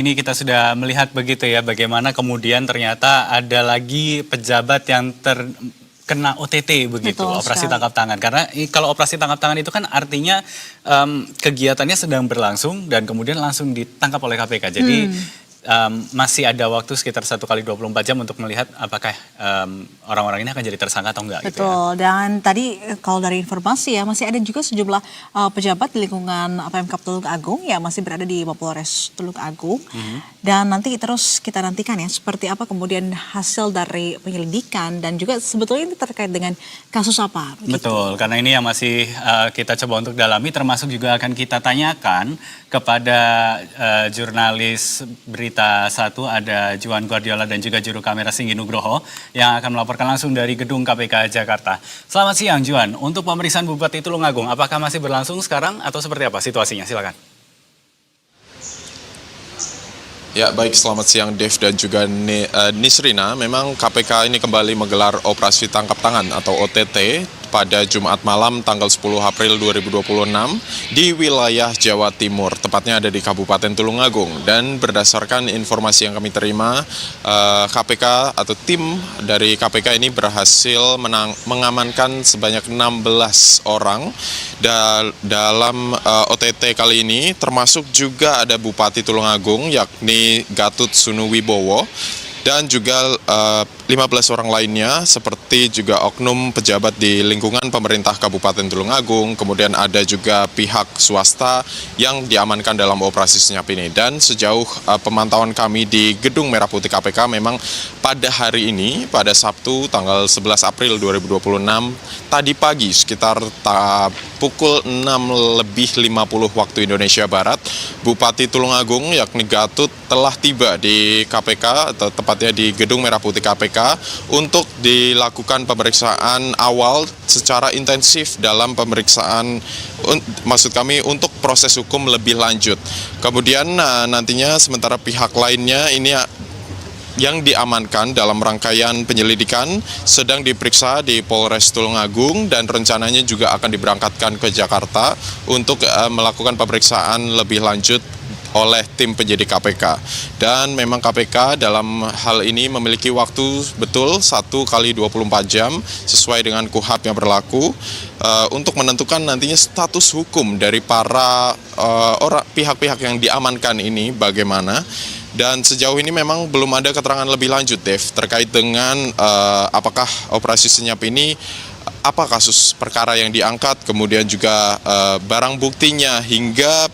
Ini kita sudah melihat begitu ya, bagaimana kemudian ternyata ada lagi pejabat yang terkena OTT begitu, Betul operasi sekali. tangkap tangan. Karena kalau operasi tangkap tangan itu kan artinya kegiatannya sedang berlangsung dan kemudian langsung ditangkap oleh KPK. Jadi masih ada waktu sekitar 1 kali 24 jam untuk melihat apakah orang-orang ini akan jadi tersangka atau enggak gitu ya. Betul, dan tadi kalau dari informasi ya masih ada juga sejumlah pejabat di lingkungan Pemkab Tulung Agung yang masih berada di Mapolres Tulung Agung. Dan nanti terus kita nantikan ya seperti apa kemudian hasil dari penyelidikan dan juga sebetulnya ini terkait dengan kasus apa. Begitu. Betul, karena ini yang masih kita coba untuk dalami, termasuk juga akan kita tanyakan kepada jurnalis Berita Satu, ada Juan Guardiola dan juga juru kamera Singgi Nugroho yang akan melaporkan langsung dari gedung KPK Jakarta. Selamat siang Juan, untuk pemeriksaan Bupati Tulungagung, apakah masih berlangsung sekarang atau seperti apa situasinya? Silakan. Ya baik, selamat siang Dev dan juga Nisrina. Memang KPK ini kembali menggelar operasi tangkap tangan atau OTT pada Jumat malam tanggal 10 April 2026 di wilayah Jawa Timur, tepatnya ada di Kabupaten Tulungagung. Dan berdasarkan informasi yang kami terima, KPK atau tim dari KPK ini berhasil mengamankan sebanyak 16 orang dalam OTT kali ini, termasuk juga ada Bupati Tulungagung yakni Gatut Sunuwibowo dan juga 15 orang lainnya seperti juga oknum pejabat di lingkungan pemerintah Kabupaten Tulungagung, kemudian ada juga pihak swasta yang diamankan dalam operasi senyap ini. Dan sejauh pemantauan kami di Gedung Merah Putih KPK, memang pada hari ini, pada Sabtu tanggal 11 April 2026, tadi pagi sekitar pukul 6:50 waktu Indonesia Barat, Bupati Tulungagung yakni Gatut telah tiba di KPK atau tepatnya di Gedung Merah Putih KPK untuk dilakukan pemeriksaan awal secara intensif dalam pemeriksaan, maksud kami untuk proses hukum lebih lanjut. Kemudian nantinya sementara pihak lainnya ini yang diamankan dalam rangkaian penyelidikan sedang diperiksa di Polres Tulungagung dan rencananya juga akan diberangkatkan ke Jakarta untuk melakukan pemeriksaan lebih lanjut oleh tim penyidik KPK. Dan memang KPK dalam hal ini memiliki waktu betul 1 kali 24 jam sesuai dengan KUHP yang berlaku untuk menentukan nantinya status hukum dari para pihak-pihak yang diamankan ini bagaimana. Dan sejauh ini memang belum ada keterangan lebih lanjut, Dev, terkait dengan apakah operasi senyap ini, apa kasus perkara yang diangkat, kemudian juga barang buktinya hingga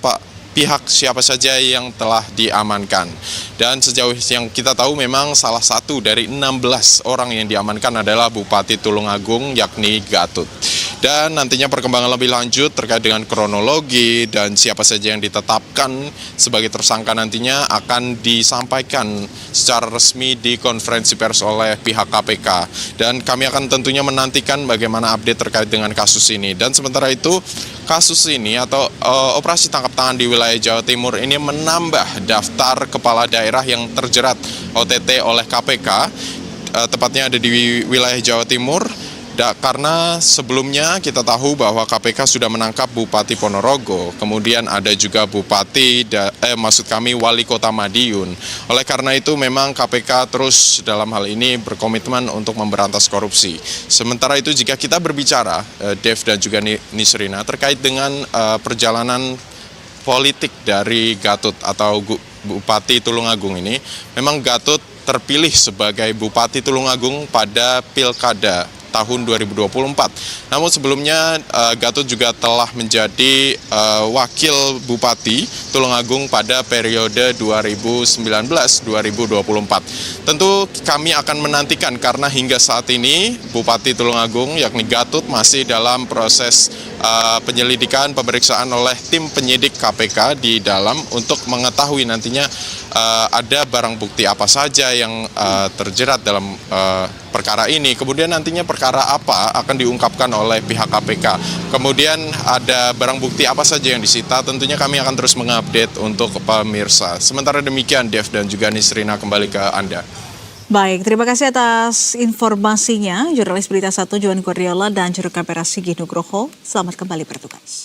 pihak siapa saja yang telah diamankan. Dan sejauh yang kita tahu memang salah satu dari 16 orang yang diamankan adalah Bupati Tulungagung yakni Gatut. Dan nantinya perkembangan lebih lanjut terkait dengan kronologi dan siapa saja yang ditetapkan sebagai tersangka nantinya akan disampaikan secara resmi di konferensi pers oleh pihak KPK. Dan kami akan tentunya menantikan bagaimana update terkait dengan kasus ini. Dan sementara itu kasus ini atau operasi tangkap tangan di wilayah Jawa Timur ini menambah daftar kepala daerah yang terjerat OTT oleh KPK, tepatnya ada di wilayah Jawa Timur. Karena sebelumnya kita tahu bahwa KPK sudah menangkap Bupati Ponorogo, kemudian ada juga Wali Kota Madiun. Oleh karena itu memang KPK terus dalam hal ini berkomitmen untuk memberantas korupsi. Sementara itu jika kita berbicara, Dev dan juga Nisrina, terkait dengan perjalanan politik dari Gatut atau Bupati Tulungagung ini, memang Gatut terpilih sebagai Bupati Tulungagung pada Pilkada tahun 2024. Namun sebelumnya Gatut juga telah menjadi wakil Bupati Tulungagung pada periode 2019-2024. Tentu kami akan menantikan karena hingga saat ini Bupati Tulungagung yakni Gatut masih dalam proses penyelidikan pemeriksaan oleh tim penyidik KPK di dalam untuk mengetahui nantinya ada barang bukti apa saja yang terjerat dalam perkara ini. Kemudian nantinya perkara apa akan diungkapkan oleh pihak KPK. Kemudian ada barang bukti apa saja yang disita. Tentunya kami akan terus mengupdate untuk pemirsa. Sementara demikian, Dev dan juga Nisrina, kembali ke Anda. Baik, terima kasih atas informasinya. Jurnalis Berita Satu Juan Guardiola dan juru kamera Singgi Nugroho. Selamat kembali bertugas.